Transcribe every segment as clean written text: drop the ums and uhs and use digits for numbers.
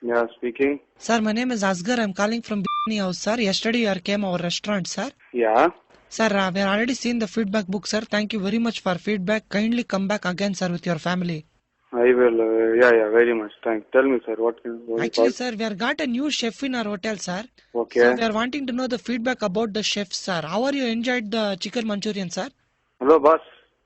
Yeah, speaking. Sir, my name is Asghar. I'm calling from Bikini House, sir. Yesterday you came our restaurant, sir. Yeah. Sir, we have already seen the feedback book, sir. Thank you very much for feedback. Kindly come back again, sir, with your family. I will. Yeah, very much. Thanks. Tell me, sir. What Actually, sir, we have got a new chef in our hotel, sir. Okay. So we are wanting to know the feedback about the chef, sir. How are you enjoyed the chicken Manchurian, sir? Hello, boss.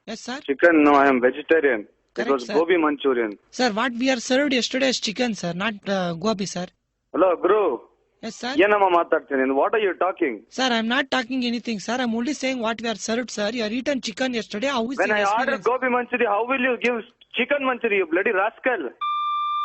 Yes, sir. Chicken? No, I am vegetarian. Correct, it was sir. gobi Manchurian. Sir, what we are served yesterday is chicken, sir, not gobi, sir. Hello, Guru. Yes, sir. What are you talking? Sir, I'm not talking anything, sir. I'm only saying what we are served, sir. You are eaten chicken yesterday. How is When your I experience? ordered gobi Manchurian, how will you give chicken Manchurian, you bloody rascal?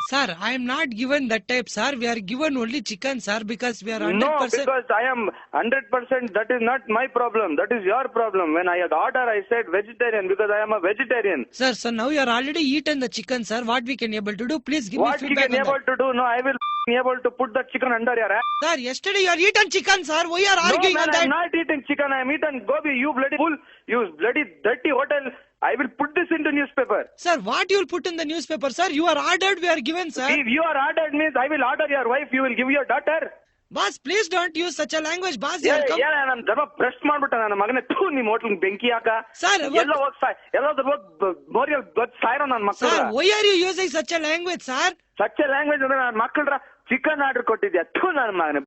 Sir, I am not given that type, sir. We are given only chicken, sir, because we are 100%. No, because I am 100%. That is not my problem. That is your problem. When I had ordered, I said vegetarian because I am a vegetarian. Sir, so now you are already eaten the chicken, sir. What we can able to do? Please give What me feedback chicken on able that. to do? No, I will be able to put the chicken under your ass. Sir, yesterday you are eaten chicken, sir. Why are No, arguing man, on that? I'm not eating chicken. I'm eating gobi. You bloody fool. You bloody dirty hotel. I will put this into newspaper. Sir, what you will put in the newspaper, sir? You are ordered, we are given, sir. If you are ordered means I will order your wife. You will give your daughter. Boss, please don't use such a language, boss. You Yeah, are come- ನಾನು ಧರ್ಮ press ಮಾಡ್ಬಿಟ್ಟ ನನ್ನ ಮಗನೇ ಥೂ ನಿಮ್ಮ ಹೋಟ್ಲಿಗೆ ಬೆಂಕಿ ಹಾಕ Sir, ಎಲ್ಲ ಹೋಗ್ ಎಲ್ಲಾದ್ರೂ ಹೋಗ್ ಮೋರಿಯಲ್ಲಿ ಸಾಯಿರೋ ನನ್ನ ಮಕ್ಕಳು Sir, why are you using such a language, sir? Such a language ಅಂದ್ರೆ ನನ್ನ ಮಕ್ಕಳ ಚಿಕನ್ ಆರ್ಡರ್ ಕೊಟ್ಟಿದ್ಯಾ ಥೂ ನನ್ನ ಮಗನೇ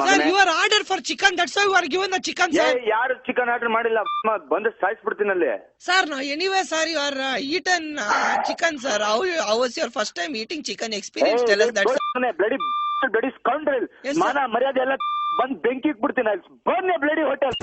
Sir, you are ordered for chicken. That's why you are given the chicken, sir. ಯಾರು ಚಿಕನ್ ಆರ್ಡರ್ ಮಾಡಿಲ್ಲ ಬಂದು ಸಾಯಿಸ್ಬಿಡ್ತೀನಿ ಅಲ್ಲಿ Sir, no, anyway, sir, you are eaten chicken, sir. How was your first time eating chicken experience? Tell us that, sir. Bloody scoundrel Yes, sir. ಮಾನ ಮರ್ಯಾದೆ ಎಲ್ಲ ಬಂದ್ ಬೆಂಕಿ ಇಟ್ಬಿಡ್ತೀನಿ ಬರ್ನೇ bloody hotel